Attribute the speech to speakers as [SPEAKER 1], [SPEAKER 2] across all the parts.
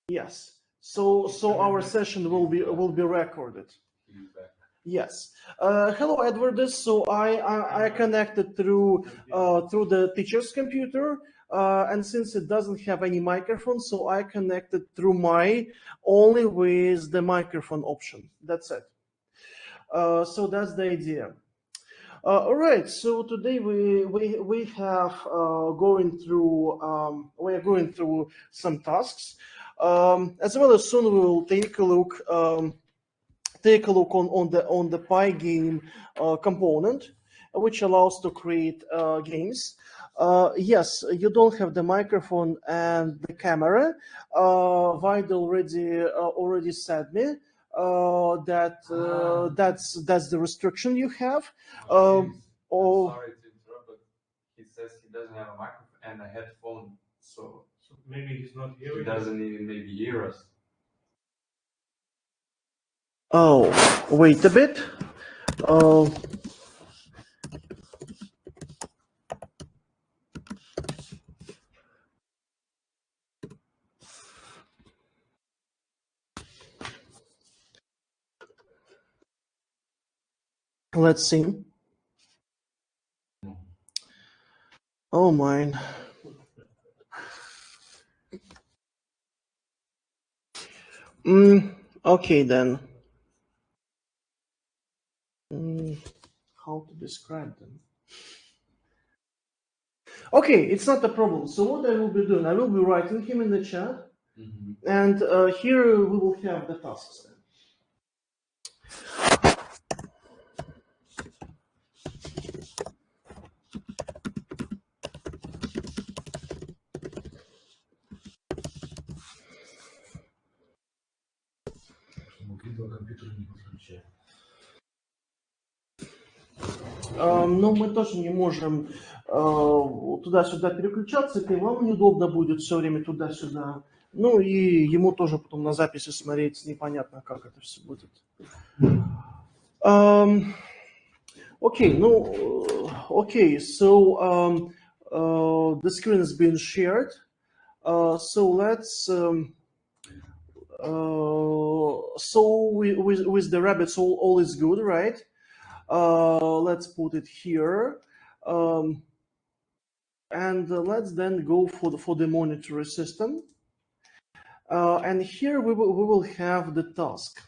[SPEAKER 1] Yes. So our session will be recorded. Yes. Hello, Edward. So I connected through the teacher's computer, and since it doesn't have any microphone, so I connected through my only with the microphone option. That's it. So that's the idea. All right. So today we have we are going through some tasks, as well as soon we will take a look on the Pygame component, which allows to create games. Yes, you don't have the microphone and the camera. Vaid already said me that that's the restriction you have. Or
[SPEAKER 2] Sorry to interrupt, but he says he doesn't have a microphone and a headphone, so
[SPEAKER 3] Maybe he's not
[SPEAKER 2] he
[SPEAKER 3] hearing.
[SPEAKER 2] doesn't even maybe hear us.
[SPEAKER 1] oh, wait a bit. Uh, let's see. Oh mine. Okay then. How to describe them? Okay, it's not a problem. So what I will be doing, I will be writing him in the chat, and here we will have the tasks. Но мы тоже не можем туда-сюда переключаться, это и вам неудобно будет все время туда-сюда. Ну и ему тоже потом на записи смотреть непонятно, как это все будет. Okay, so the screen has been shared. So let's so with the rabbits all is good, right? Let's put it here, and let's then go for the monetary system. And here we will have the task.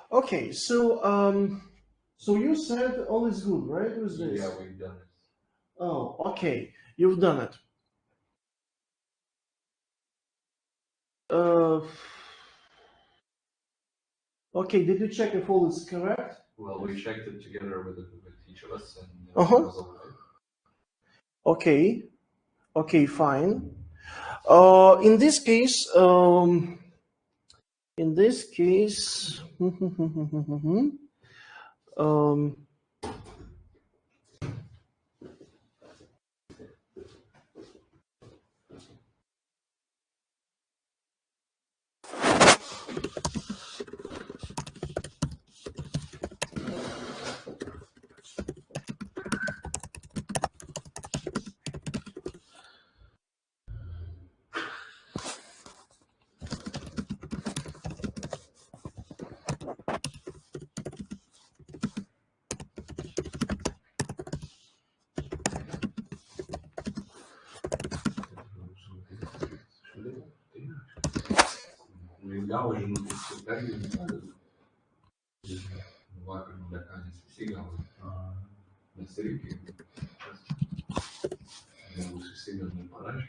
[SPEAKER 1] Okay, so you said all is good, right? With this?
[SPEAKER 2] Yeah, we've done it.
[SPEAKER 1] Oh, okay, you've done it. Okay, did you check if all is correct?
[SPEAKER 2] Well, we checked it together with each of us, and it
[SPEAKER 1] Uh-huh.
[SPEAKER 2] was all right.
[SPEAKER 1] Okay, fine. In this case,
[SPEAKER 2] Legal, hoje não tem que ser perto. Vakar no lekāņas visi gala. Mēs arī nebūs visi gan neparaši.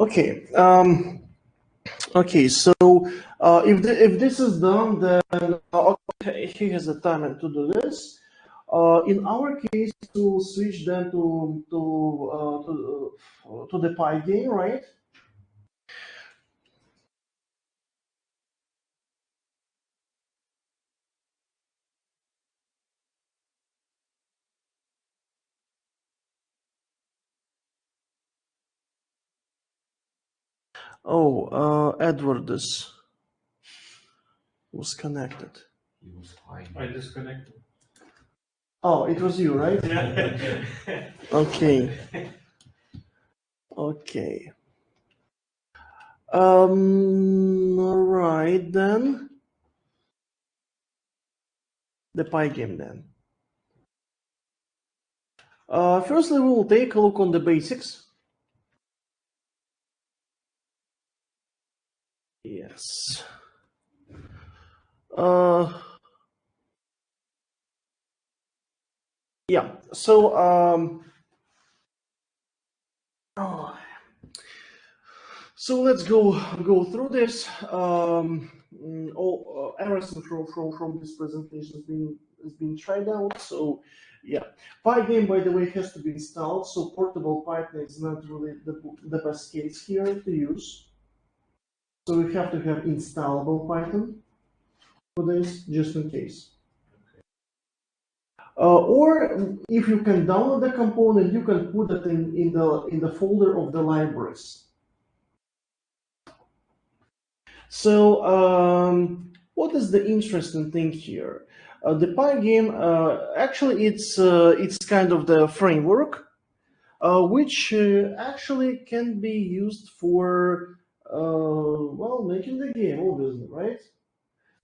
[SPEAKER 1] Okay. Okay. So if this is done, then okay, he has the time to do this. In our case, to switch then to the Pygame, right? Oh, Edwardus was connected.
[SPEAKER 2] He was fine.
[SPEAKER 3] I disconnected.
[SPEAKER 1] Oh, it was you, right? Okay. Okay. All right then. The Pygame then. Firstly, we will take a look on the basics. Yes. Yeah. So oh, so let's go through this. All everything from this presentation has been tried out. So yeah, Pygame, by the way, has to be installed. So portable Python is not really the best case here to use. So we have to have installable Python for this, just in case. Or if you can download the component, you can put it in the folder of the libraries. So what is the interesting thing here? The Pygame actually it's kind of the framework which actually can be used for well, making the game, obviously, right?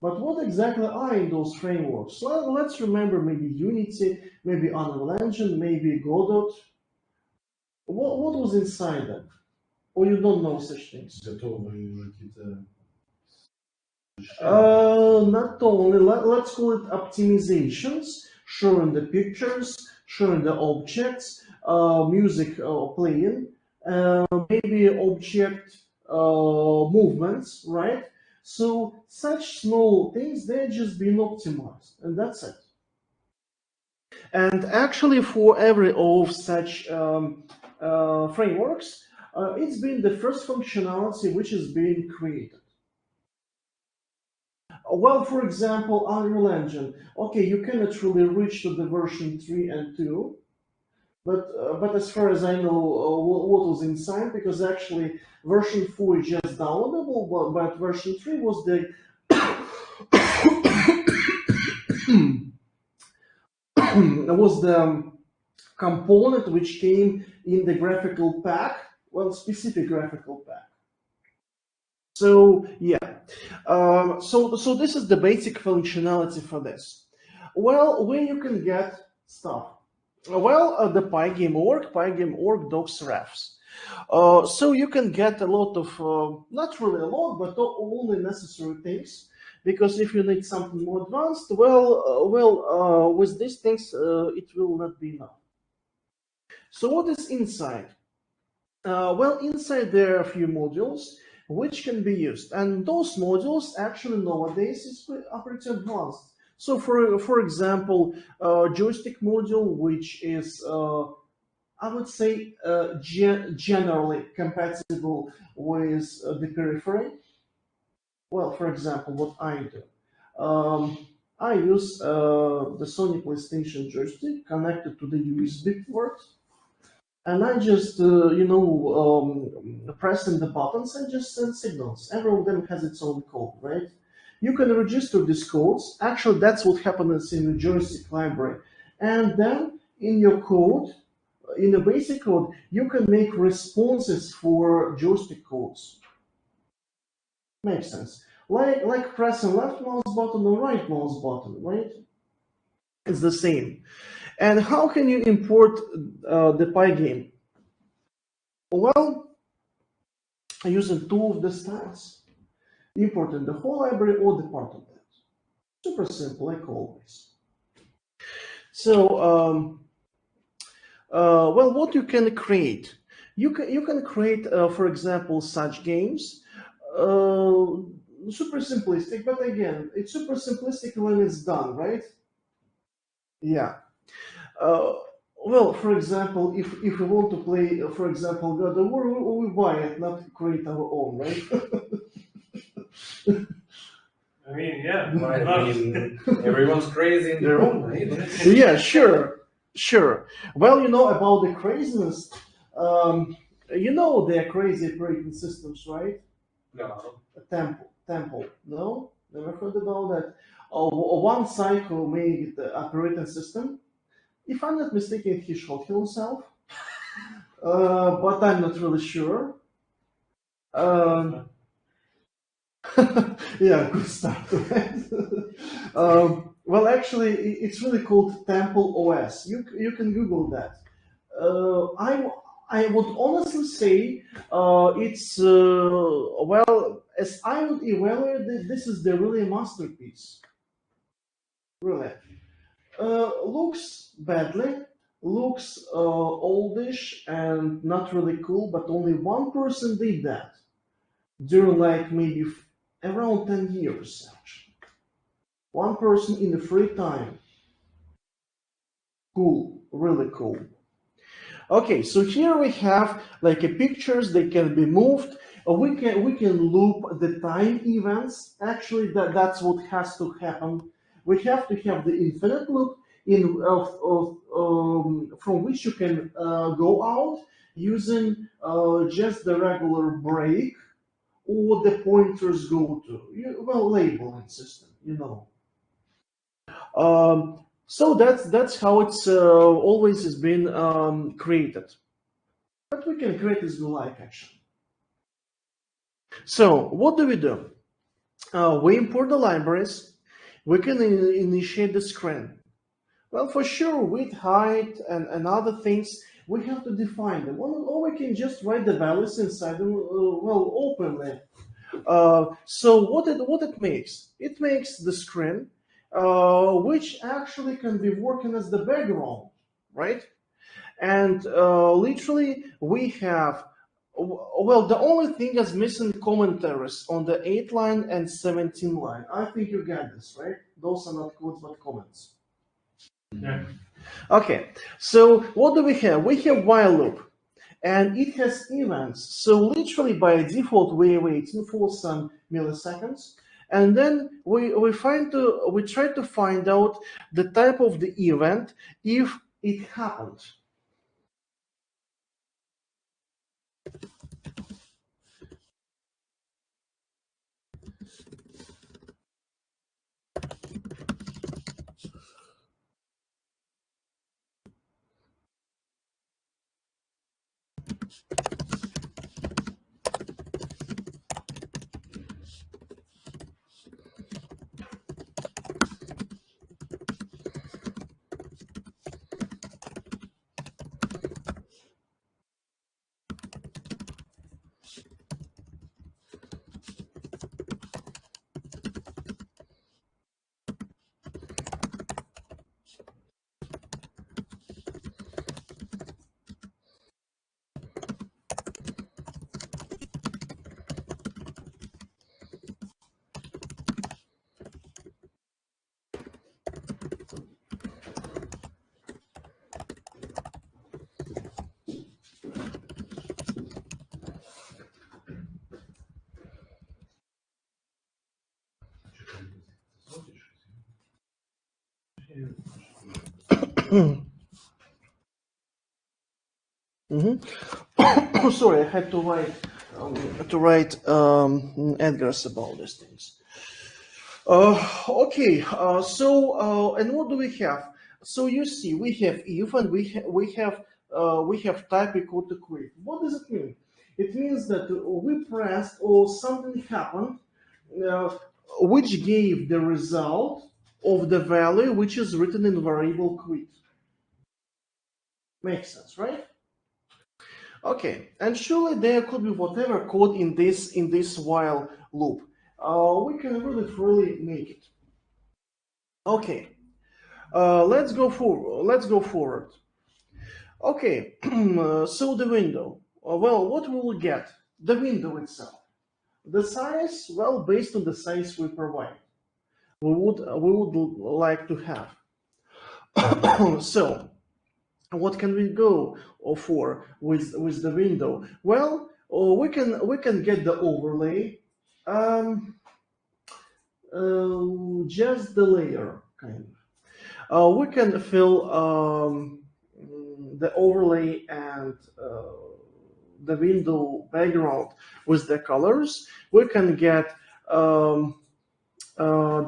[SPEAKER 1] But what exactly are in those frameworks? Well, let's remember maybe Unity, maybe Unreal Engine, maybe Godot. What was inside them? Or you don't know such things? Not only, let's call it optimizations, showing the pictures, showing the objects, music playing, maybe object movements, right? So such small things, they're just being optimized, and that's it. And actually, for every of such frameworks, it's been the first functionality which is being created. Well, for example, Unreal Engine. Okay, you cannot really reach to the version 3 and 2, but as far as I know, what was inside, because actually version 4 is just downloadable, but version 3 was the was the component which came in the graphical pack, well, specific graphical pack. So yeah, so this is the basic functionality for this. Well, where you can get stuff? Well, the Pygame.org docs refs. So you can get a lot of, not really a lot, but only necessary things. Because if you need something more advanced, with these things, it will not be enough. So what is inside? Well, inside there are a few modules which can be used, and those modules actually nowadays is pretty advanced. So, for example, joystick module, which is I would say generally compatible with the periphery. Well, for example, what I do. I use the Sony PlayStation joystick connected to the USB port, and I just, pressing the buttons and just send signals. Every of them has its own code, right? You can register these codes. Actually, that's what happens in the joystick library. And then in your code, in the basic code, you can make responses for joystick codes. Makes sense. Like pressing left mouse button or right mouse button, right? It's the same. And how can you import the Pygame? Well, using two of the styles. Importing the whole library or the part of that. Super simple, like always. So, well, what you can create? you can create, for example, such games. Super simplistic, but again, it's super simplistic when it's done, right? Yeah. Uh, well, for example, if we want to play, for example, God of War, we buy it, not create our own, right?
[SPEAKER 3] I mean, yeah, why
[SPEAKER 2] I
[SPEAKER 3] not?
[SPEAKER 2] mean, everyone's crazy in their own way.
[SPEAKER 1] Yeah, sure, sure. Well, you know about the craziness. You know they're crazy operating systems, right?
[SPEAKER 2] No.
[SPEAKER 1] Temple. No, never heard about that. One Psycho made the operating system. If I'm not mistaken, he shot himself, but I'm not really sure. Um, yeah, good start. Right? Well, actually, it's really called Temple OS. You can Google that. I would honestly say it's well, as I would evaluate it, this is the really masterpiece. Really, looks badly, looks oldish and not really cool, but only one person did that during like maybe around 10 years. Actually, one person in the free time. Cool, really cool. Okay, so here we have like a pictures, they can be moved. We can loop the time events. Actually, that's what has to happen. We have to have the infinite loop from which you can go out using just the regular break or the pointers go to. Well, labeling system, you know. So that's how it's always has been created. But we can create this like action. So what do we do? We import the libraries. We can initiate the screen. Well, for sure, width, height, and other things, we have to define them. Or we can just write the values inside them, well, openly. So what it makes? It makes the screen, which actually can be working as the background, right? And literally we have well, the only thing is missing commentaries on the 8 line and 17 line. I think you get this, right? Those are not codes but comments.
[SPEAKER 3] Yeah.
[SPEAKER 1] Okay, so what do we have? We have while loop and it has events. So literally by default we're waiting for some milliseconds, and then we try to find out the type of the event if it happened. Sorry, I had to write address about these things. Okay, and what do we have? So you see, we have if and we have type equal to quit. What does it mean? It means that we pressed or something happened, uh, which gave the result of the value which is written in variable quit. Makes sense, right? Okay, and surely there could be whatever code in this while loop. We can really freely make it. Okay, let's go forward. Okay, so the window. well, what we will get? The window itself. The size, well, based on the size we provide, we would like to have. So, what can we go for with the window? Well, we can get the overlay, um, just the layer kind of. We can fill the overlay and the window background with the colors. We can get the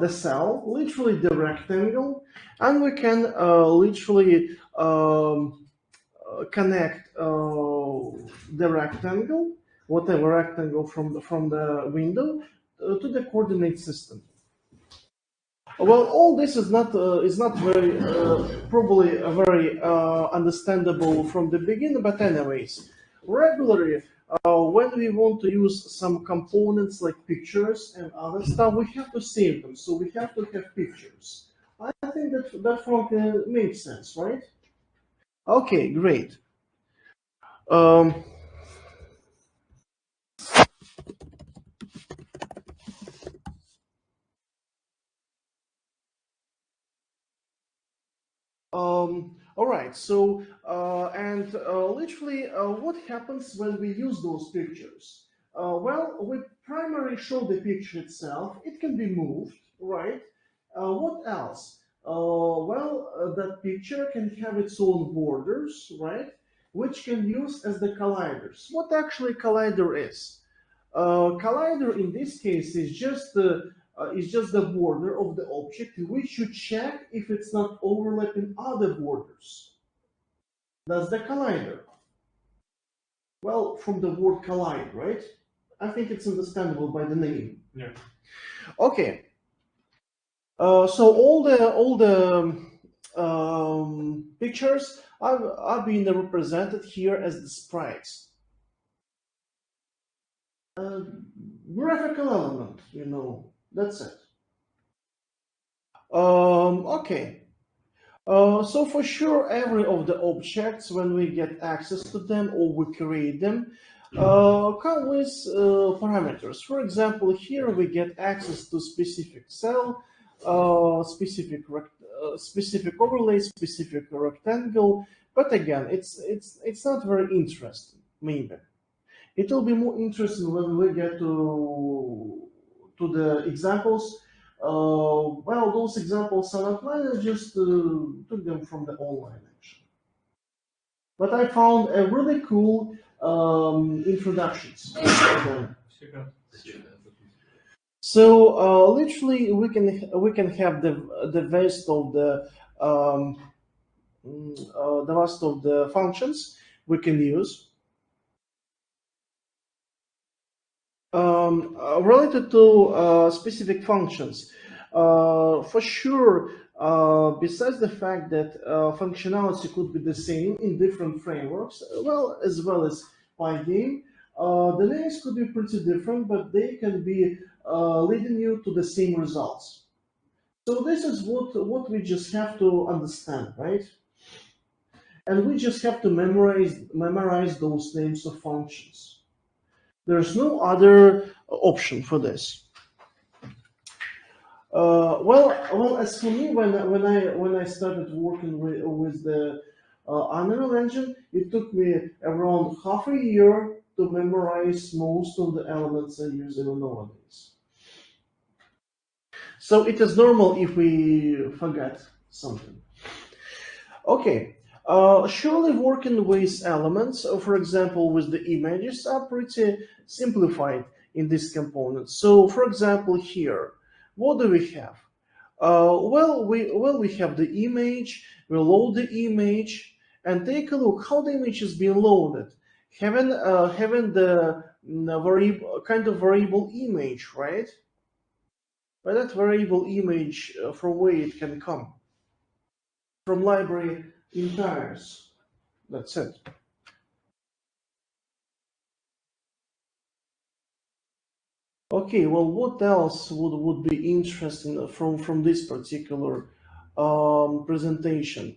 [SPEAKER 1] cell, literally the rectangle, and we can literally connect the rectangle, whatever rectangle from the window, to the coordinate system. Well, all this is not very probably very understandable from the beginning, but anyways, regularly when we want to use some components like pictures and other stuff, we have to save them. So we have to have pictures. I think that probably makes sense, right? Okay, great. Um, all right, so and literally, what happens when we use those pictures? Well, we primarily show the picture itself. It can be moved, right? What else? That picture can have its own borders, right? Which can use as the colliders. What actually collider is? Collider in this case is just the border of the object which you check if it's not overlapping other borders. That's the collider. Well, from the word collide, right? I think it's understandable by the name.
[SPEAKER 3] Yeah.
[SPEAKER 1] Okay. So all the pictures are being represented here as the sprites. Graphical element, that's it. Okay. So for sure, every of the objects, when we get access to them or we create them, come with parameters. For example, here we get access to specific cell, specific overlay, specific rectangle. But again, it's not very interesting. Maybe it will be more interesting when we get to the examples. Well, those examples are not mine. I just took them from the online actually. But I found a really cool introductions to them. So literally, we can have the rest of the rest of the functions we can use. Related to specific functions, for sure, besides the fact that functionality could be the same in different frameworks, as well as Pygame, the names could be pretty different, but they can be leading you to the same results. So this is what we just have to understand, right? And we just have to memorize those names of functions. There's no other option for this. Well, as for me, when I started working with the Unreal Engine, it took me around half a year to memorize most of the elements I use nowadays. So it is normal if we forget something. Okay. Surely working with elements, for example, with the images, are pretty simplified in this component. So, for example, here, what do we have? We have the image. We load the image and take a look how the image is being loaded. Having the variable image, right? But that variable image, from where it can come? From library entires. That's it. Okay, well, what else would be interesting from this particular presentation?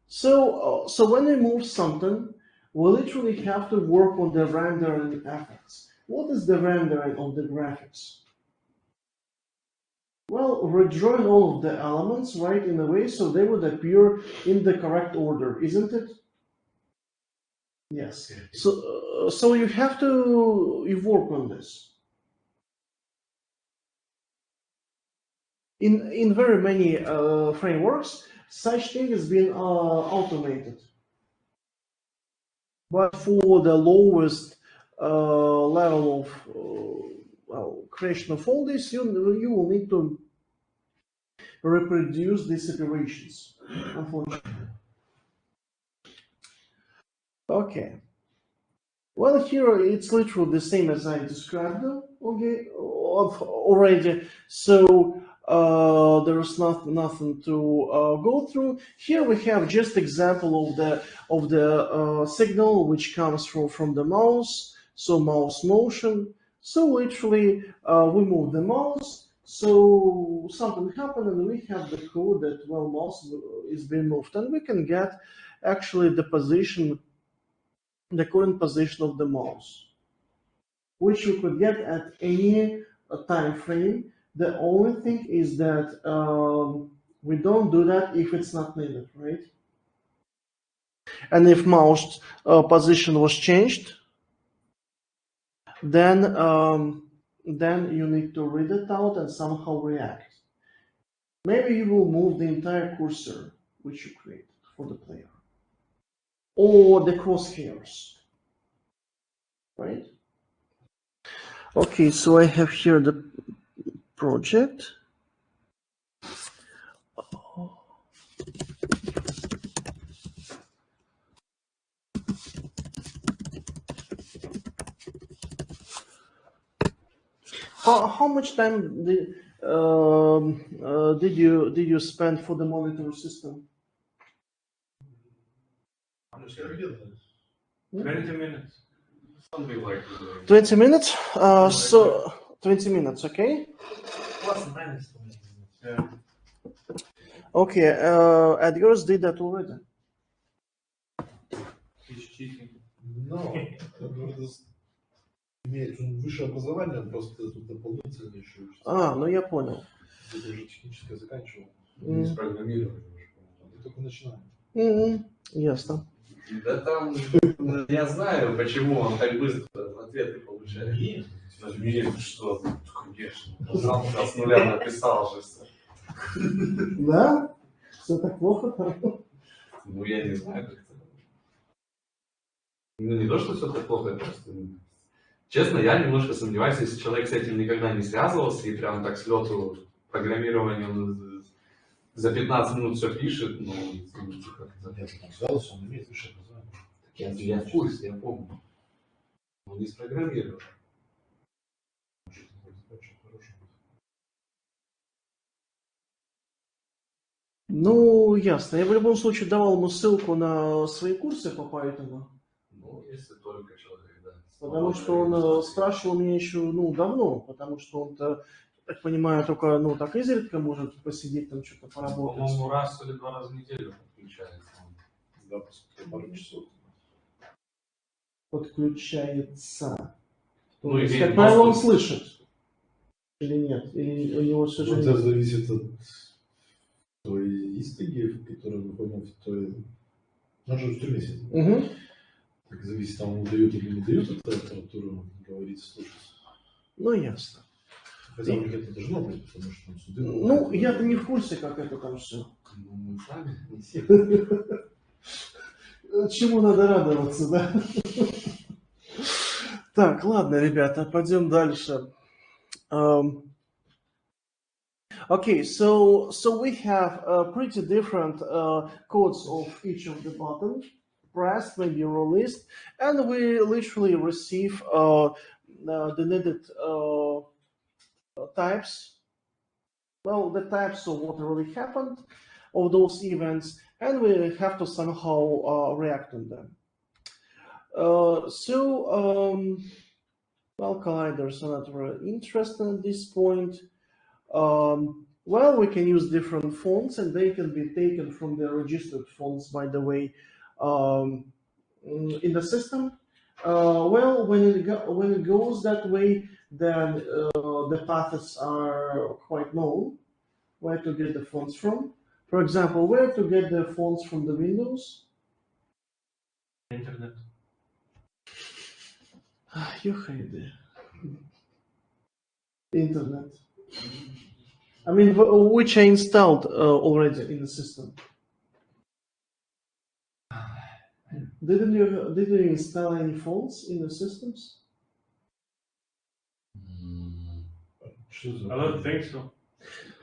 [SPEAKER 1] So when we move something, we literally have to work on the rendering effects. What is the rendering of the graphics? Well, we're drawing all of the elements, right, in a way so they would appear in the correct order, isn't it? Yes. So you have to work on this. In very many frameworks, such thing has been automated. But for the lowest level of creation of all this, you will need to reproduce these operations, unfortunately. Okay. Well, here it's literally the same as I described them, okay, already. So there's nothing to go through. Here we have just example of the signal which comes from the mouse. So mouse motion. So literally we move the mouse. So something happened, and we have the code that well mouse is being moved, and we can get actually the position. The current position of the mouse, which you could get at any time frame. The only thing is that we don't do that if it's not needed, right? And if mouse position was changed, then you need to read it out and somehow react. Maybe you will move the entire cursor which you create for the player, or the crosshairs. Right? Okay, so I have here the project. How much time did you spend for the monitor system?
[SPEAKER 3] 20 minutes.
[SPEAKER 2] Something like
[SPEAKER 1] 20 minutes? So 20 minutes, okay?
[SPEAKER 3] Plus minus 20 minutes. Yeah.
[SPEAKER 1] Okay, Edgar's did that already.
[SPEAKER 3] He's cheating.
[SPEAKER 4] Но Эдвард имеет высшее образование, просто тут дополнительно еще учится.
[SPEAKER 1] Ну я понял.
[SPEAKER 4] Это уже техническое заканчивал.
[SPEAKER 1] Мгм.
[SPEAKER 4] С программированием уже, по-моему. И только начинаем.
[SPEAKER 1] Ясно.
[SPEAKER 2] Да там, я знаю, почему он так быстро ответы получает.
[SPEAKER 4] Нет.
[SPEAKER 2] Нет, что, конечно. Завтра с нуля написал же все.
[SPEAKER 1] Да? Все так плохо?
[SPEAKER 2] Ну, я не знаю, как это. Ну, не то, что все так плохо, это просто... Честно, я немножко сомневаюсь, если человек с этим никогда не связывался и прям так с лету программированием за 15 минут все пишет, ну, как-то...
[SPEAKER 4] Я там связался, он имеет высшее образование.
[SPEAKER 2] Я в курсе, я помню. Он не спрограммировал.
[SPEAKER 4] Очень хороший.
[SPEAKER 1] Ну, ясно. Я в любом случае давал ему ссылку на свои курсы по Python.
[SPEAKER 2] Ну, если только человек, да.
[SPEAKER 1] Потому что он спрашивал меня еще, давно, потому что он-то, так понимаю, только, так изредка может посидеть там что-то поработать.
[SPEAKER 2] По-моему, раз или 2 раза в неделю подключается.
[SPEAKER 4] Да, после пару часов.
[SPEAKER 1] Подключается.
[SPEAKER 2] Ну,
[SPEAKER 1] То есть,
[SPEAKER 2] имеет
[SPEAKER 1] как правило, он
[SPEAKER 2] доступ.
[SPEAKER 1] слышит. Или нет? Или у него все же
[SPEAKER 4] Это
[SPEAKER 1] нет?
[SPEAKER 4] зависит от той истыги, которую выполнял в той... Он же в тюрьме сидит.
[SPEAKER 1] Угу.
[SPEAKER 4] Так зависит, там ему дают или не дают эту аппаратуру, говорит, слушать.
[SPEAKER 1] Ну, ясно.
[SPEAKER 4] Хотя у них это должно быть, потому что там суды...
[SPEAKER 1] Ну, я-то не в курсе, как это там все.
[SPEAKER 2] Ну, мы сами не все.
[SPEAKER 1] Чему надо радоваться, да? Так, ладно, ребята, пойдем дальше. Okay, so we have pretty different codes of each of the buttons, pressed, maybe released, and we literally receive the needed types. Well, the types of what really happened of those events, and we have to somehow react on them. Well, colliders are not very interesting at this point. Well, we can use different fonts, and they can be taken from the registered fonts, by the way. in the system? Well, when it goes that way, then the paths are quite known. Where to get the fonts from? For example, where to get the fonts from the Windows?
[SPEAKER 3] Internet.
[SPEAKER 1] You hate the internet. I mean, which I installed already in the system. Didn't you install any fonts in the systems?
[SPEAKER 4] Что за
[SPEAKER 3] I don't think so.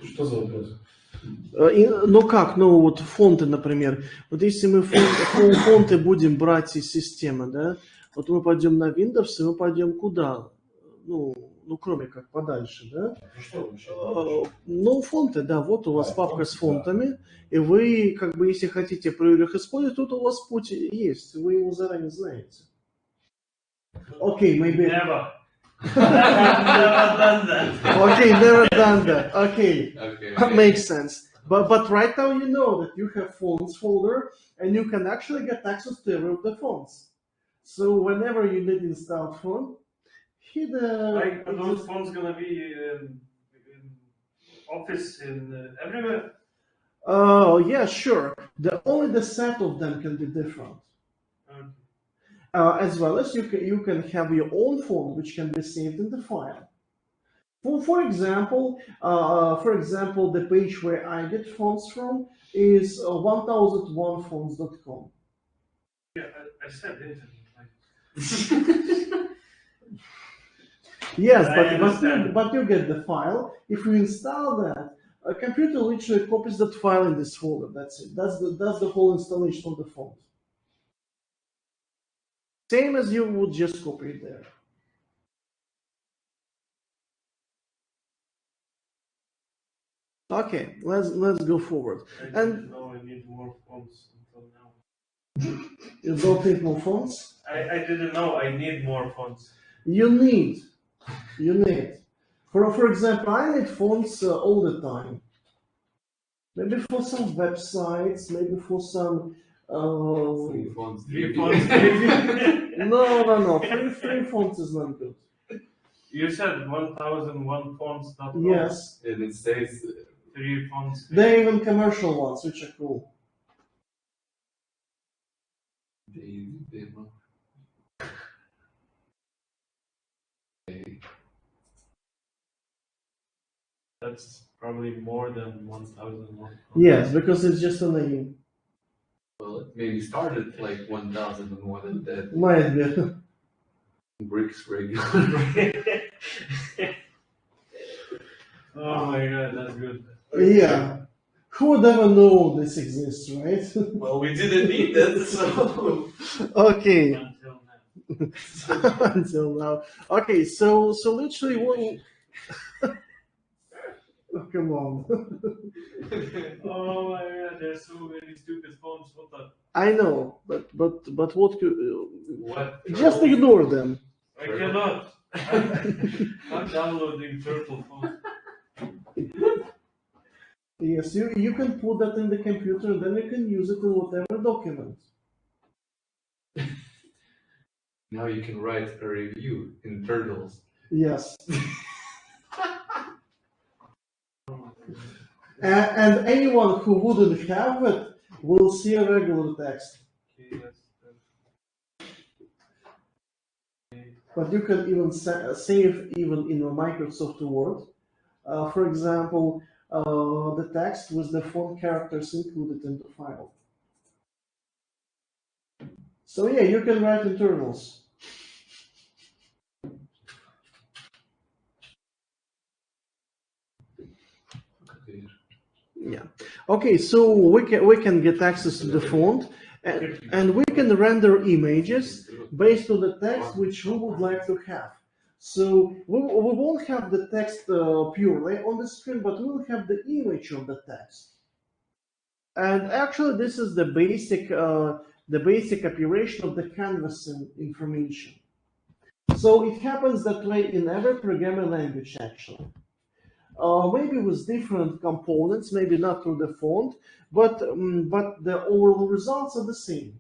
[SPEAKER 4] Что за вопрос?
[SPEAKER 1] Ну как, ну вот фонты, например. Вот если мы фонты будем брать из системы, да, вот мы пойдем на Windows, и мы пойдем куда? Ну кроме как подальше, да?
[SPEAKER 4] Ну что вообще?
[SPEAKER 1] Ну, фонты, да, вот у вас
[SPEAKER 4] Да,
[SPEAKER 1] папка
[SPEAKER 4] фонты,
[SPEAKER 1] с фонтами, и вы, как бы, если хотите их использовать, тут у вас путь есть, вы его заранее знаете. Окей, maybe...
[SPEAKER 3] Never. Never done that.
[SPEAKER 1] Okay, never done that. Okay,
[SPEAKER 2] Okay.
[SPEAKER 1] makes sense. But right now you know that you have fonts folder, and you can actually get access to every of the fonts. So whenever you need install font, hit
[SPEAKER 3] Like, are those fonts gonna be in Office in everywhere?
[SPEAKER 1] Oh, yeah, sure. Only the set of them can be different.
[SPEAKER 3] Okay.
[SPEAKER 1] As well as you can have your own font, which can be saved in the file. For example, the page where I get fonts from is 1001fonts.com.
[SPEAKER 3] Yeah, I said internet.
[SPEAKER 1] Yes,
[SPEAKER 3] I understand.
[SPEAKER 1] but you get the file. If you install that, a computer literally copies that file in this folder. That's it. That's the whole installation of the font. Same as you would just copy it there. Okay, let's go forward.
[SPEAKER 3] I
[SPEAKER 1] And-
[SPEAKER 3] didn't know I need more fonts until now.
[SPEAKER 1] You don't need more fonts?
[SPEAKER 3] I didn't know I need more fonts.
[SPEAKER 1] You need. For example, I need fonts all the time. Maybe for some websites, maybe for some.
[SPEAKER 2] Free fonts.
[SPEAKER 3] Three fonts.
[SPEAKER 1] No. Free fonts is not good.
[SPEAKER 3] You said 1001 fonts.
[SPEAKER 1] Yes,
[SPEAKER 2] And it says
[SPEAKER 3] 3 fonts.
[SPEAKER 1] there are even commercial ones, which are cool.
[SPEAKER 2] the demo. Okay.
[SPEAKER 3] That's probably more than 1001.
[SPEAKER 1] Yes, because it's just a name.
[SPEAKER 2] Well, it maybe started like 1,000 and more than that.
[SPEAKER 1] Might be.
[SPEAKER 2] Bricks regular.
[SPEAKER 3] Oh my god, that's good.
[SPEAKER 1] Yeah. Who would ever know this exists, right?
[SPEAKER 2] Well, we didn't need that, so.
[SPEAKER 1] Okay.
[SPEAKER 3] Until now.
[SPEAKER 1] Until now. Okay, so literally what? Oh, come on.
[SPEAKER 3] Oh my god, there's so many stupid fonts. What the?
[SPEAKER 1] I know, but what could?
[SPEAKER 2] What?
[SPEAKER 1] Just ignore them.
[SPEAKER 3] I cannot. I'm downloading turtle font.
[SPEAKER 1] Yes, you can put that in the computer, and then you can use it in whatever document.
[SPEAKER 2] Now you can write a review in Turtles.
[SPEAKER 1] Yes. And anyone who wouldn't have it will see a regular text.
[SPEAKER 3] Okay, yes.
[SPEAKER 1] But you can even save even in a Microsoft Word. For example, the text with the font characters included in the file. So yeah, you can write internals. Yeah. Okay, so we can get access to the font, and we can render images based on the text which we would like to have. So we won't have the text purely on the screen, but we'll have the image of the text. And actually, this is the basic operation of the canvassing information. So it happens that way in every programming language, actually. Maybe with different components, maybe not through the font, but the overall results are the same.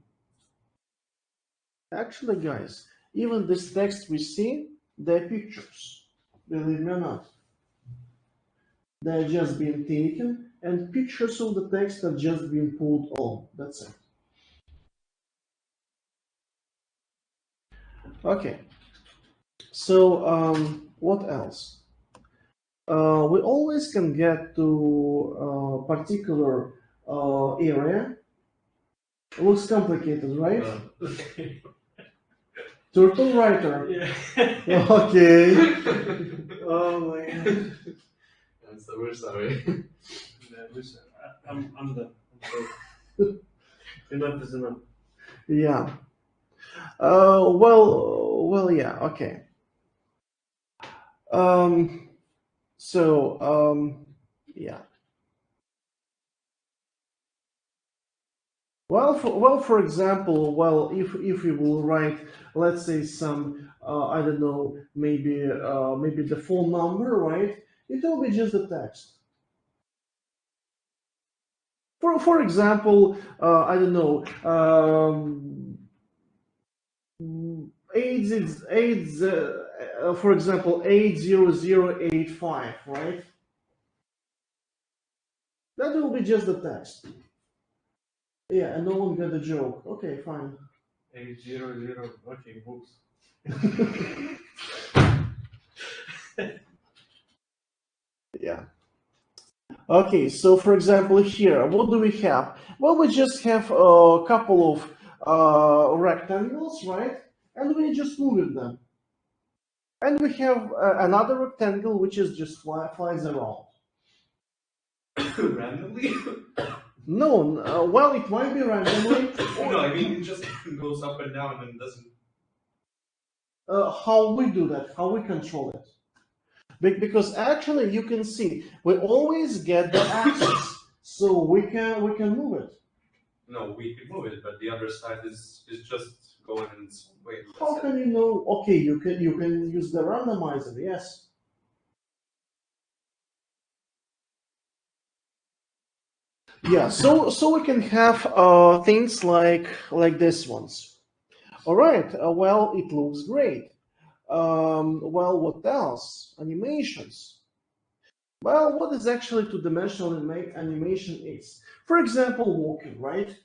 [SPEAKER 1] Actually, guys, even this text we see, they're pictures. Believe me or not. They're just being taken, and pictures of the text are just being pulled on. That's it. Okay. So, what else? We always can get to a particular area. It looks complicated, right? Turtle writer.
[SPEAKER 3] Yeah.
[SPEAKER 1] Okay. Oh my god.
[SPEAKER 2] So we're sorry.
[SPEAKER 3] Yeah, listen, I'm done. I'm sorry. Enough is enough.
[SPEAKER 1] Yeah. Yeah. Okay. Um, yeah. For example, if we will write, let's say some, I don't know, maybe the phone number, right? It will be just a text. For example, I don't know, AIDS, for example, 80085, right? That will be just the text. Yeah, and no one got the joke. Okay, fine.
[SPEAKER 3] 800. Okay, books.
[SPEAKER 1] Yeah. Okay, so for example, here, what do we have? Well, we just have a couple of rectangles, right? And we just moving them. And we have another rectangle which is just flies around.
[SPEAKER 2] Randomly?
[SPEAKER 1] No, well, it might be randomly.
[SPEAKER 2] No, I mean it just goes up and down and doesn't.
[SPEAKER 1] How we do that, how we control it. Because actually, you can see we always get the axis, so we can move it.
[SPEAKER 2] No, we can move it, but the other side is just going in its own way.
[SPEAKER 1] How can you know? Okay, you can use the randomizer, yes. Yeah, so we can have things like this ones. All right. Well, it looks great. Well, what else? Animations. Well, what is actually two-dimensional animation is? For example, walking, right?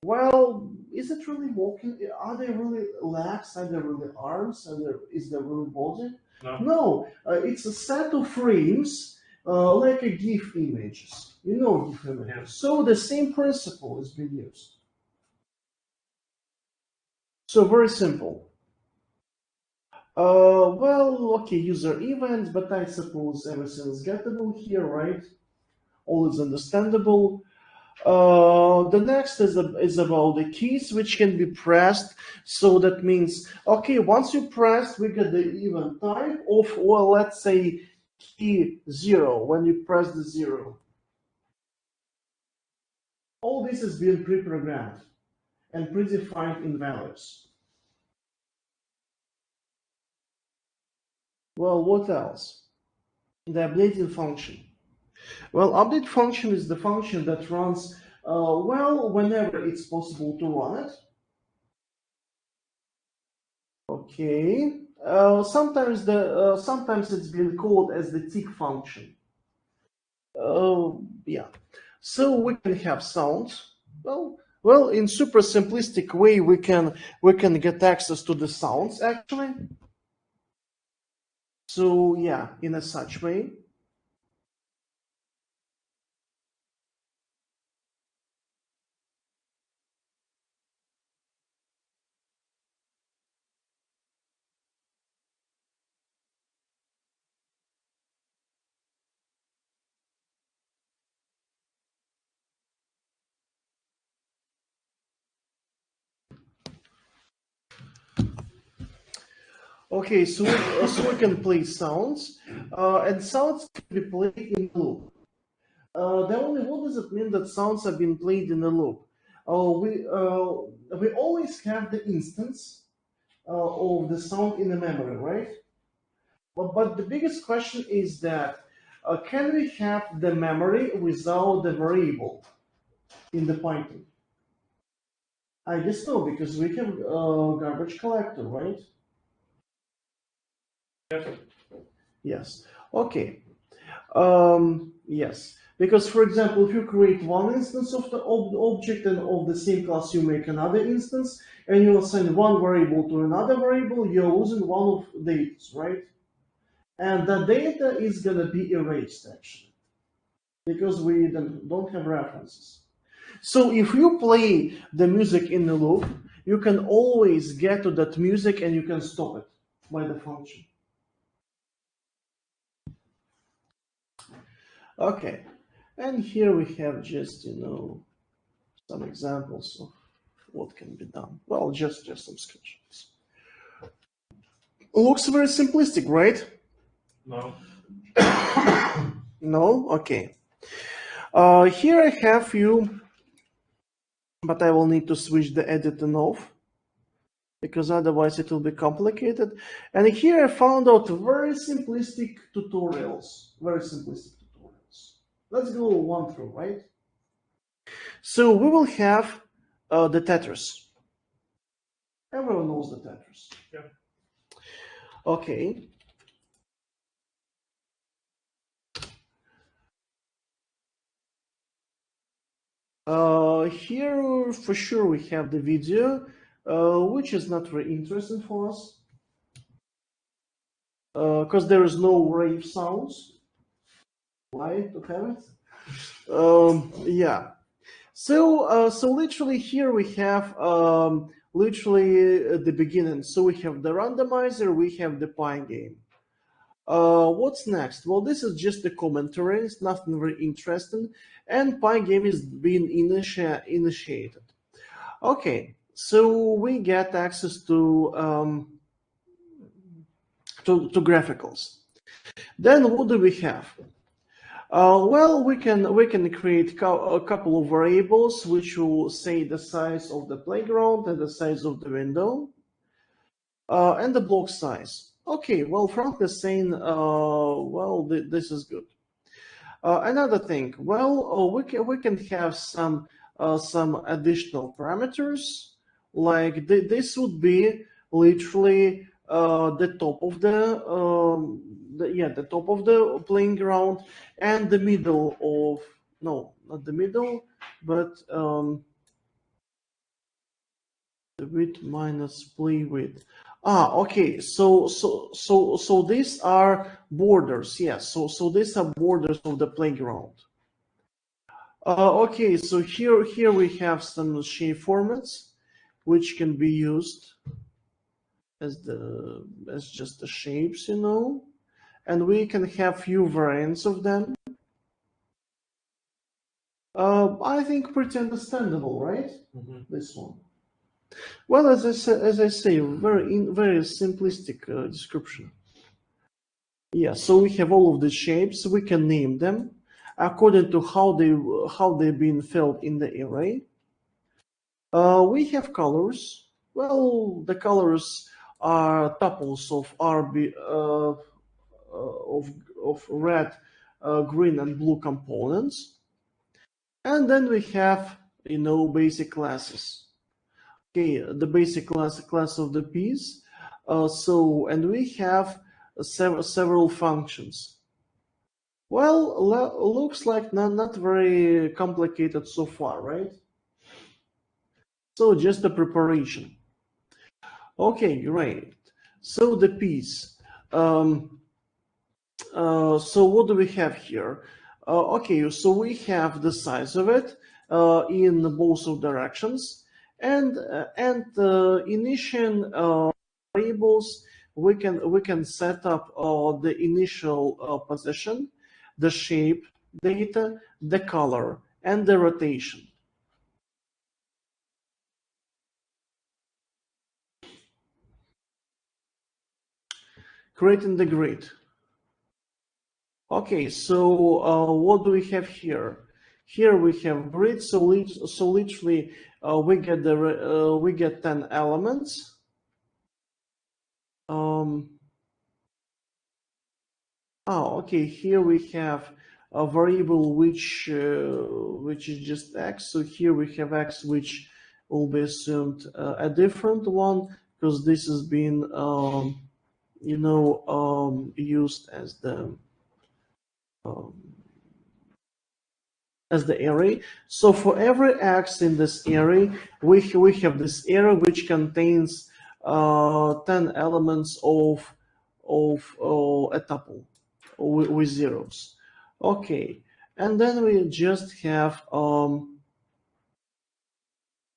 [SPEAKER 1] Well, is it really walking? Are there really legs? Are there really arms? Is there really body?
[SPEAKER 3] No.
[SPEAKER 1] No, it's a set of frames, like a GIF images. You know GIF images.
[SPEAKER 3] Yeah.
[SPEAKER 1] So the same principle is being used. So very simple. Okay, user events, but I suppose everything is gettable here, right? All is understandable. The next is about the keys which can be pressed. So that means, okay, once you press, we get the event type of, well, let's say key 0 when you press the 0. All this is being pre-programmed and predefined in values. Well, what else? The updating function. Well, update function is the function that runs, whenever it's possible to run it. Okay. Sometimes it's been called as the tick function. Yeah. So we can have sounds. Well, in super simplistic way, we can get access to the sounds actually. So yeah, in a such way. Okay, so we can play sounds, and sounds can be played in a loop. What does it mean that sounds have been played in a loop? We always have the instance of the sound in the memory, right? But the biggest question is that can we have the memory without the variable in the Python? I guess no, because we have garbage collector, right?
[SPEAKER 3] Yes.
[SPEAKER 1] Yes. Okay. Yes. Because, for example, if you create one instance of the object and of the same class, you make another instance, and you assign one variable to another variable, you're losing one of the data, right? And that data is going to be erased, actually, because we don't have references. So if you play the music in the loop, you can always get to that music and you can stop it by the function. Okay, and here we have just, some examples of what can be done. Well, just some sketches. Looks very simplistic, right?
[SPEAKER 3] No.
[SPEAKER 1] No? Okay. Here I have you, but I will need to switch the editing off, because otherwise it will be complicated. And here I found out very simplistic tutorials. Very simplistic tutorials. Let's go one through, right? So we will have the Tetris. Everyone knows the Tetris.
[SPEAKER 3] Yeah.
[SPEAKER 1] Okay. Here for sure we have the video, which is not very interesting for us, because there is no rave sounds. Why to have it? Yeah. So literally here we have literally the beginning. So we have the randomizer, we have the Pygame. What's next? Well, this is just a commentary. It's nothing very interesting, and Pygame is being initiated. Okay, so we get access to graphicals. Then what do we have? Well, we can create a couple of variables which will say the size of the playground and the size of the window, and the block size. Okay, well, Frank is saying, well, this is good. Another thing, well, we can have some additional parameters, like this would be literally the top of the top of the playing ground, and the middle of, no, not the middle, but the width minus play width. Okay. So these are borders. Yes. So these are borders of the playground. Okay. So here we have some shape formats, which can be used as just the shapes, and we can have few variants of them. I think pretty understandable, right?
[SPEAKER 3] Mm-hmm.
[SPEAKER 1] This one. Well, as I say, very simplistic description. Yeah, so we have all of the shapes. We can name them according to how they've been filled in the array. We have colors. Well, the colors are tuples of RB of red, green, and blue components, and then we have basic classes. Okay, the basic class of the piece. And we have several functions. Well, looks like not very complicated so far, right? So just the preparation. Okay, great. So the piece. So what do we have here? Okay, so we have the size of it in both of directions, and initial variables. We can set up the initial position, the shape data, the color, and the rotation. Creating the grid. Okay, so what do we have here? Here we have grid. So literally we get 10 elements. Okay. Here we have a variable which is just x. So here we have x, which will be assumed a different one, because this has been used as the array. So for every x in this array, we have this array which contains 10 elements of a tuple with zeros. Okay, and then we just have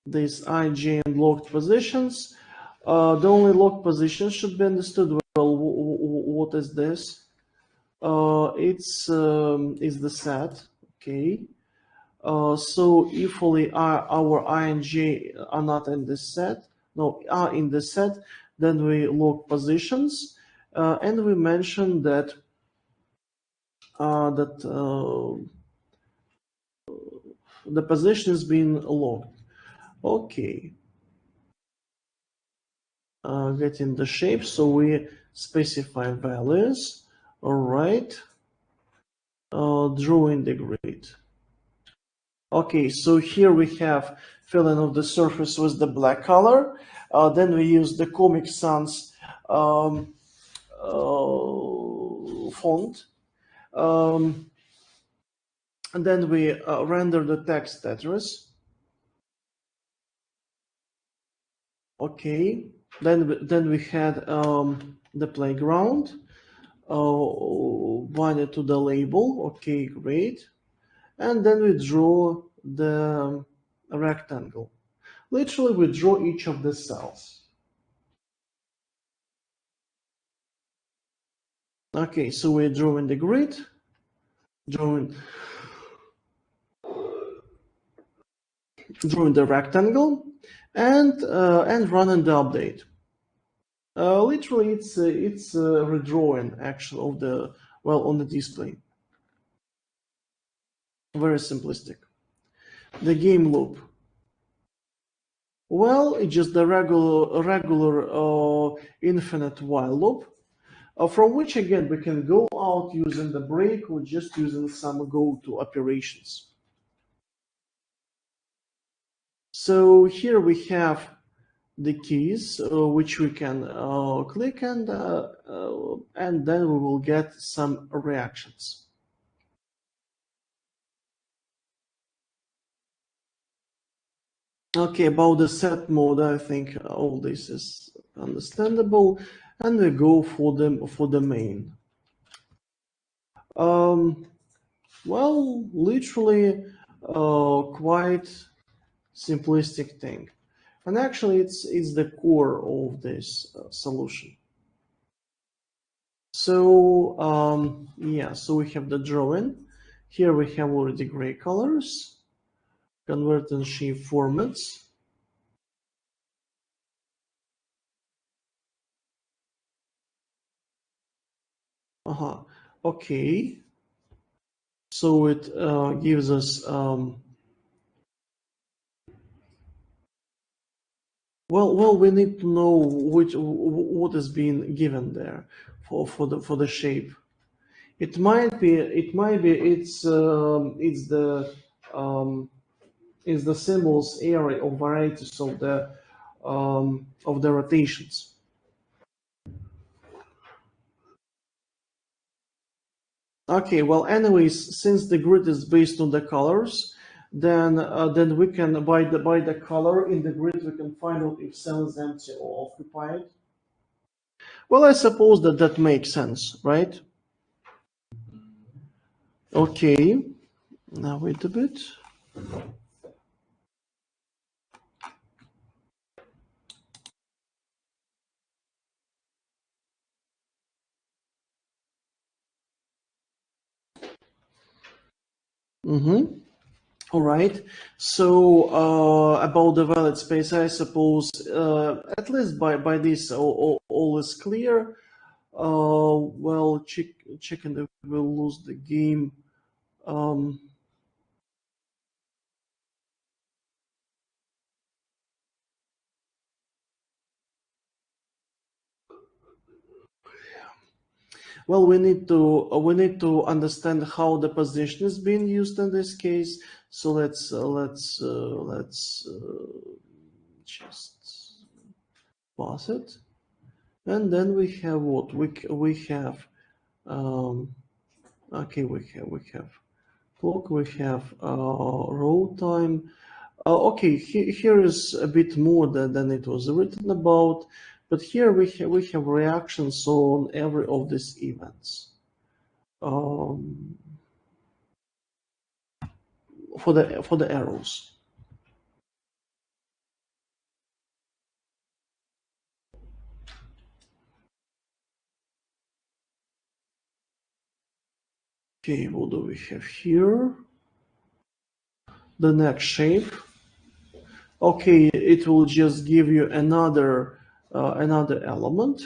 [SPEAKER 1] these ij and locked positions. The only locked position should be understood. Well, what is this? It's the set. Okay. So if only our I and j are not in this set, no, are in the set, then we lock positions, and we mentioned that the position is being locked. Okay. Getting the shape, so we specify values. All right. Drawing the grid. Okay, so here we have filling of the surface with the black color. Then we use the Comic Sans font. And then we render the text address. Okay, then we had the playground binded to the label. Okay, great. And then we draw the rectangle. Literally, we draw each of the cells. Okay, so we're drawing the grid, drawing the rectangle, and running the update. Literally, it's redrawing actually of the on the display. Very simplistic. The game loop. Well, it's just the regular infinite while loop, from which again we can go out using the break or just using some go-to operations. So here we have the keys which we can click, and then we will get some reactions. Okay, about the set mode, I think all this is understandable, and we go for the main. Well, literally quite simplistic thing, and actually it's the core of this solution. So yeah, so we have the drawing. Here we have already gray colors. Convert and shape formats. Okay. So it gives us well, we need to know what is being given there for the shape. It might be it's the symbols array of varieties of the rotations. Okay, well, anyways, since the grid is based on the colors, then we can by the color in the grid we can find out if cell is empty or occupied. Well, I suppose that makes sense, right? Okay, now wait a bit. All right. So about the valid space, I suppose at least by this all is clear. Well, chicken that will lose the game. Well, we need to understand how the position is being used in this case. So let's just pass it. And then we have what? We have okay, we have clock, we have roll time. Okay, here is a bit more than it was written about, but here we have reactions on every of these events. For the arrows. Okay, what do we have here? The next shape. Okay, it will just give you another element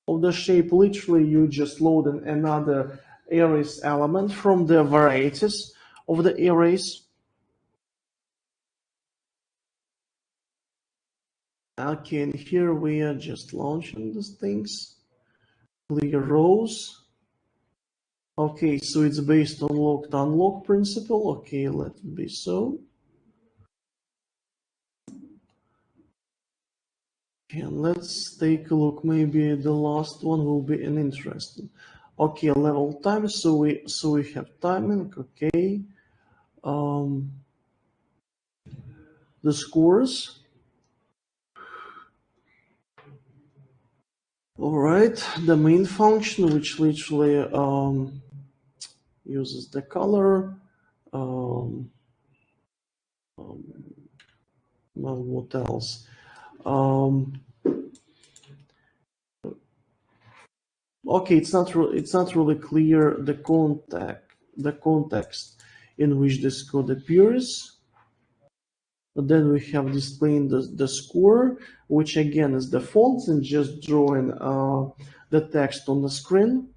[SPEAKER 1] of the shape. Literally, you just load another arrays element from the varieties of the arrays. Okay, and here we are just launching these things. Clear rows. Okay, so it's based on locked unlock principle. Okay, let it be so. And let's take a look. Maybe the last one will be an interesting. Okay, level time. So we have timing. Okay. The scores. All right. The main function, which literally uses the color. Well, what else? Okay, it's not really clear the context in which this code appears. But then we have displaying the score, which again is the fonts, and just drawing the text on the screen.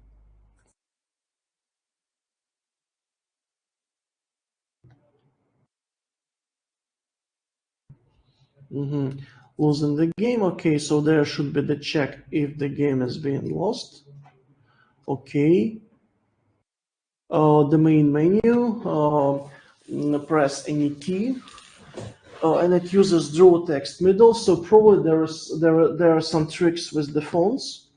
[SPEAKER 1] Losing the game. Okay, so there should be the check if the game is being lost. Okay. The main menu, press any key, and it uses draw text middle. So probably there are some tricks with the fonts.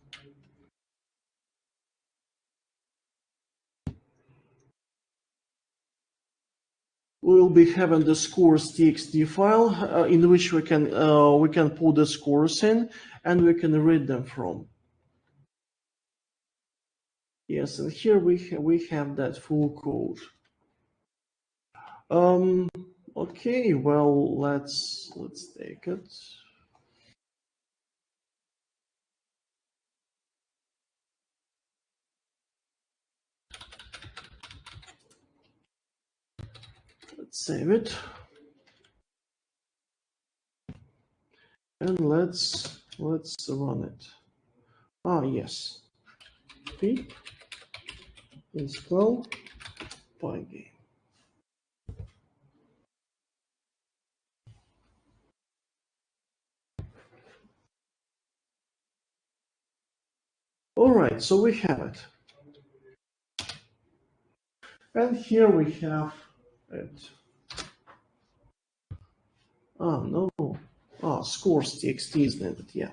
[SPEAKER 1] We'll be having the scores txt file in which we can pull the scores in and we can read them from. Yes, and here we have that full code. Okay, well let's take it. Let's save it. And let's run it. Ah, yes. Pip install Pygame. All right, so we have it. And here we have it. Ah, no. Ah, scores txt is needed, yeah.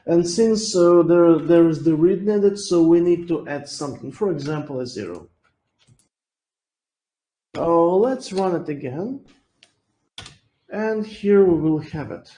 [SPEAKER 1] And since there is the read needed, so we need to add something, for example, a 0. Let's run it again. And here we will have it.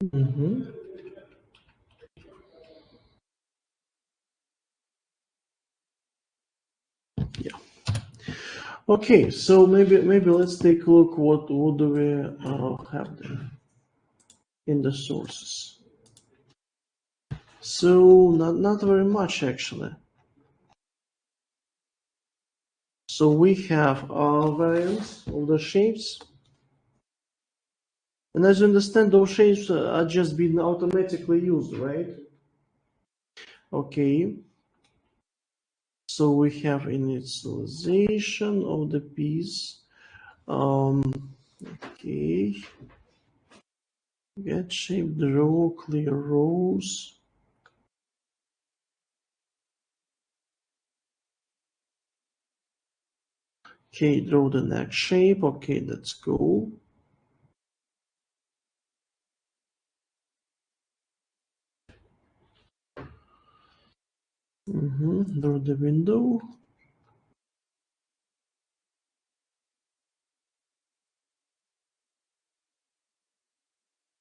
[SPEAKER 1] Mhm. Yeah. Okay, so maybe let's take a look what do we have there in the sources. So not very much actually. So we have variants of the shapes, and as you understand, those shapes are just being automatically used, right? Okay. So we have initialization of the piece. Okay. Get shape, draw, clear rows. Okay, draw the next shape. Okay, let's go. Draw the window.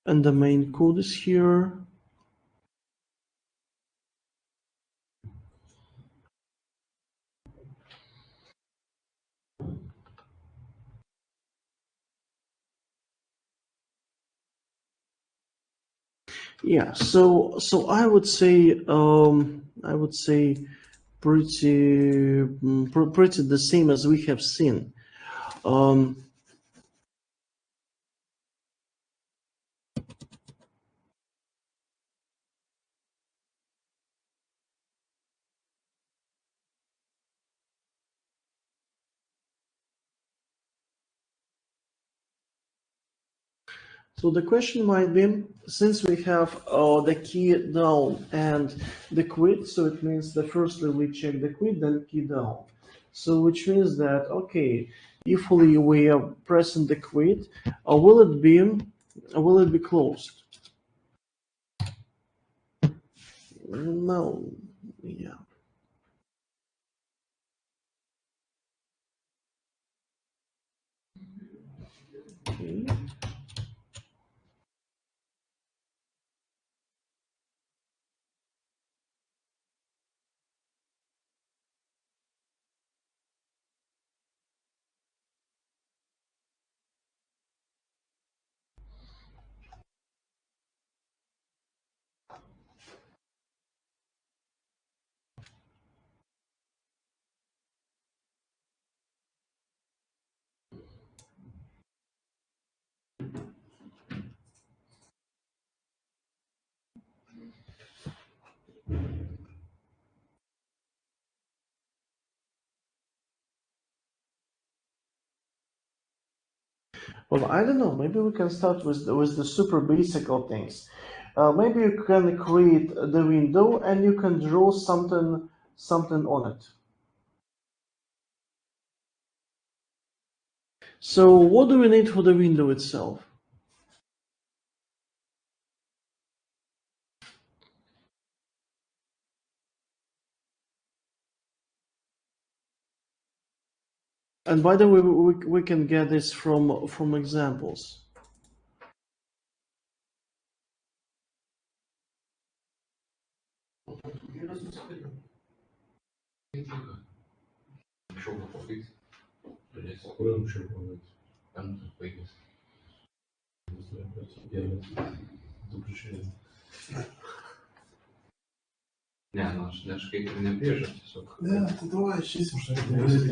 [SPEAKER 1] And the main code is here. Yeah, so I would say pretty the same as we have seen. So the question might be, since we have the key down and the quit, so it means that firstly we check the quit, then key down. So which means that, okay, if we are pressing the quit, will it be closed? No, yeah. Okay. Well, I don't know. Maybe we can start with the super basic of things. Maybe you can create the window and you can draw something on it. So what do we need for the window itself? And by the way, we can get this from examples.
[SPEAKER 4] Скоро ничего будет. Делать заключение.
[SPEAKER 2] Не, наш кейтер не бежит.
[SPEAKER 4] Да, ты давай, честно, что это может,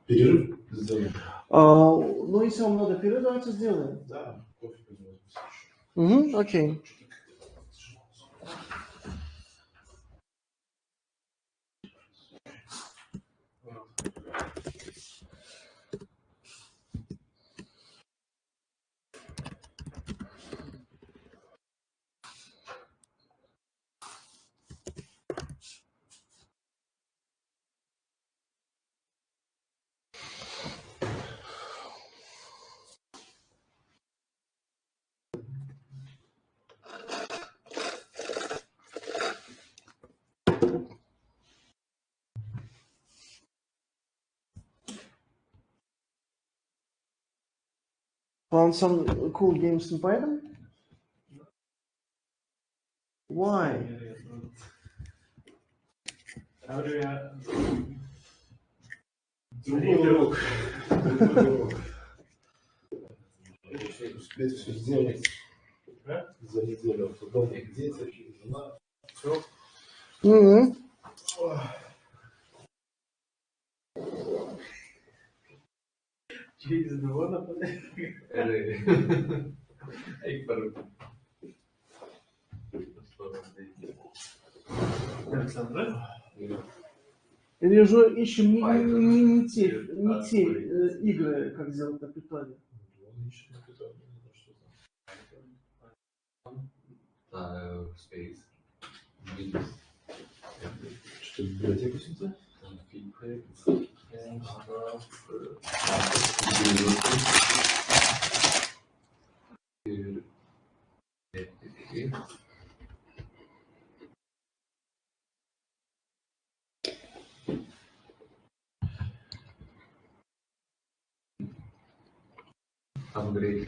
[SPEAKER 4] перерыв сделаем?
[SPEAKER 1] Ну, если вам надо перерыв, давайте сделаем.
[SPEAKER 4] Да, кофе возьмем.
[SPEAKER 1] Угу, окей. Found some cool games in Python? Why?
[SPEAKER 3] How do you?
[SPEAKER 4] Другой урок. Другой урок. Успеть все сделать за неделю. Дома дети, жена. Все.
[SPEAKER 1] Mhm.
[SPEAKER 3] Jesus, the one of
[SPEAKER 2] Ей, пару.
[SPEAKER 3] Alexander.
[SPEAKER 1] Или же ищем не те игры, как сделать на питание.
[SPEAKER 4] Он ищет на питание, не знаю, что там.
[SPEAKER 2] Space.
[SPEAKER 4] Что, библиотеку сюда?
[SPEAKER 2] Upgrade.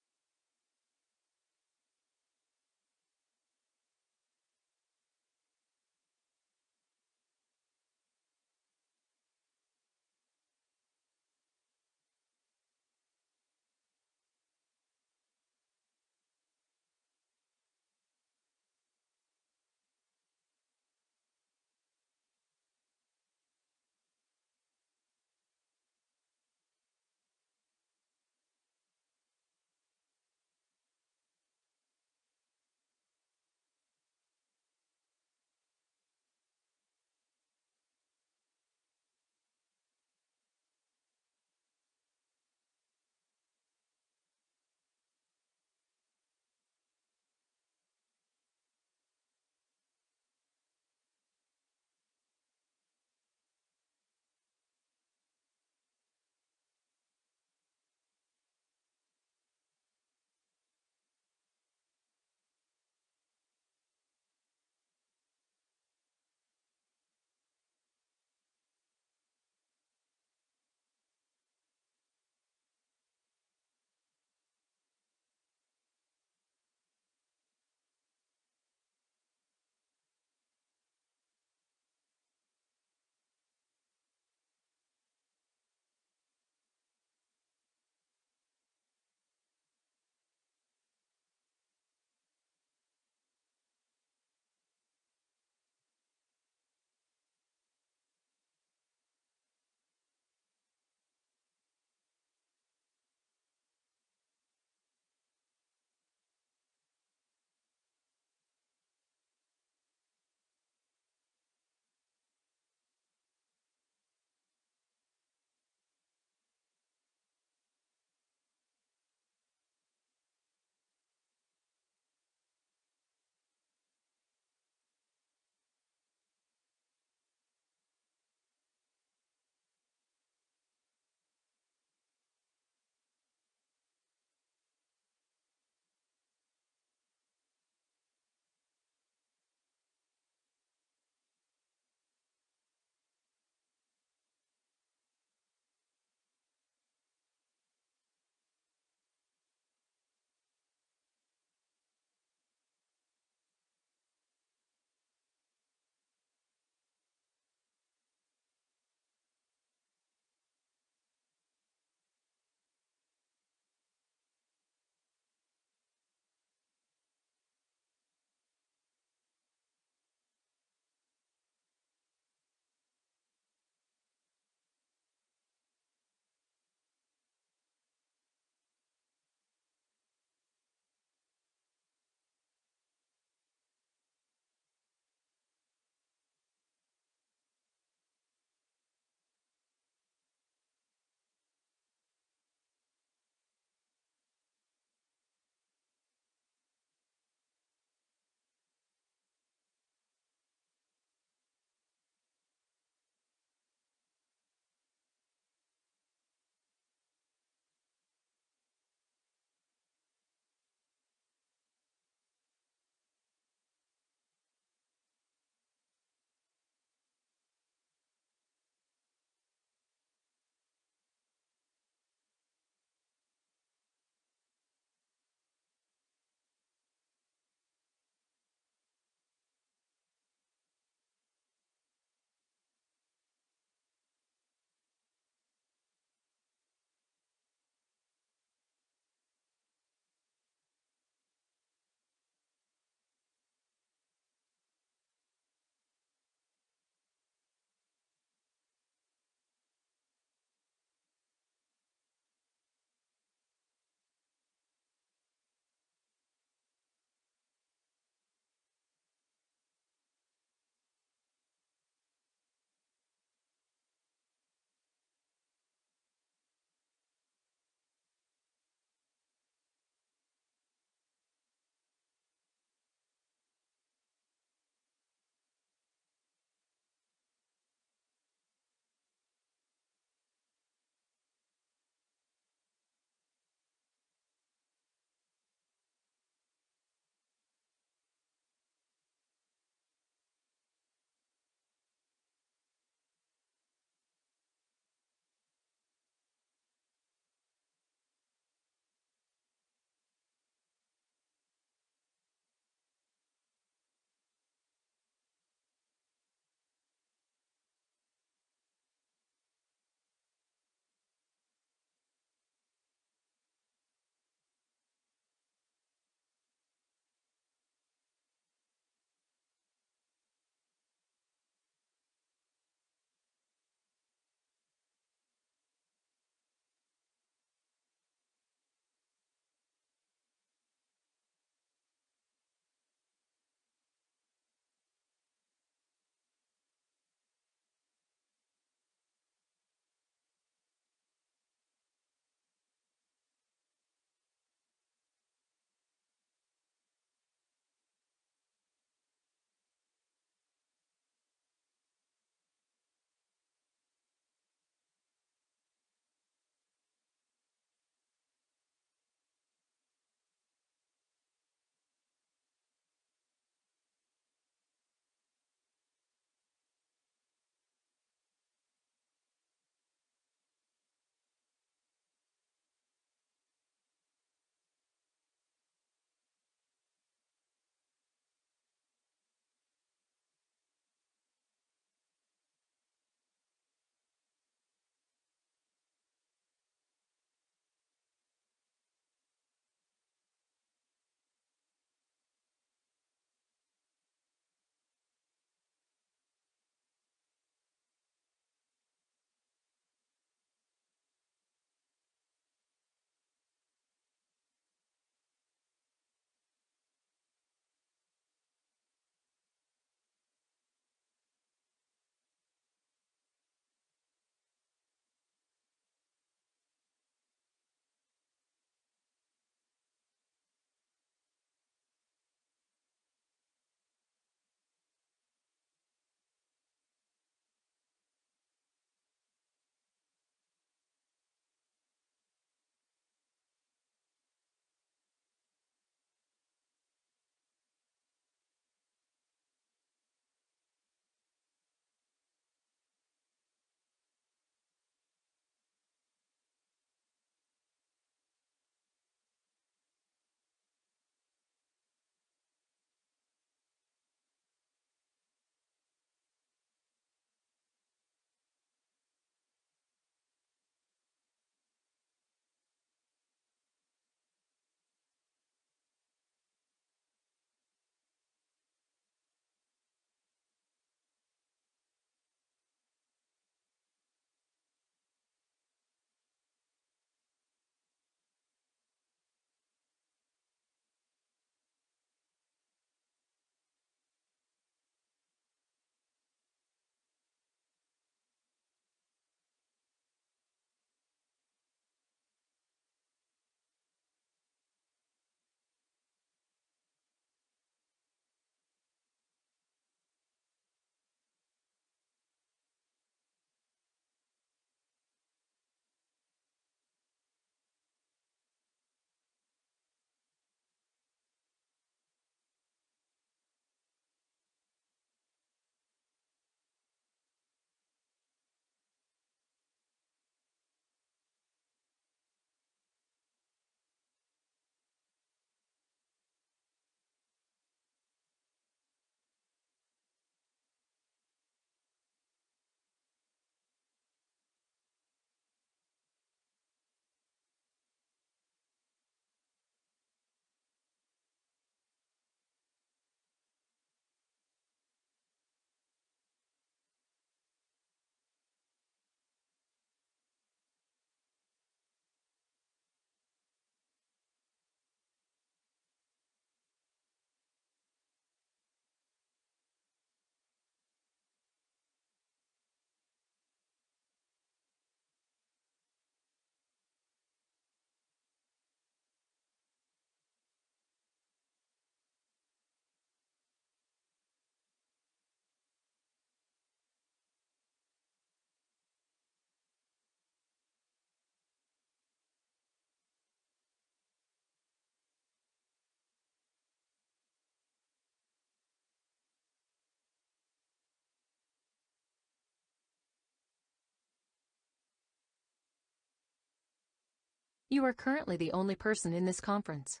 [SPEAKER 5] You are currently the only person in this conference.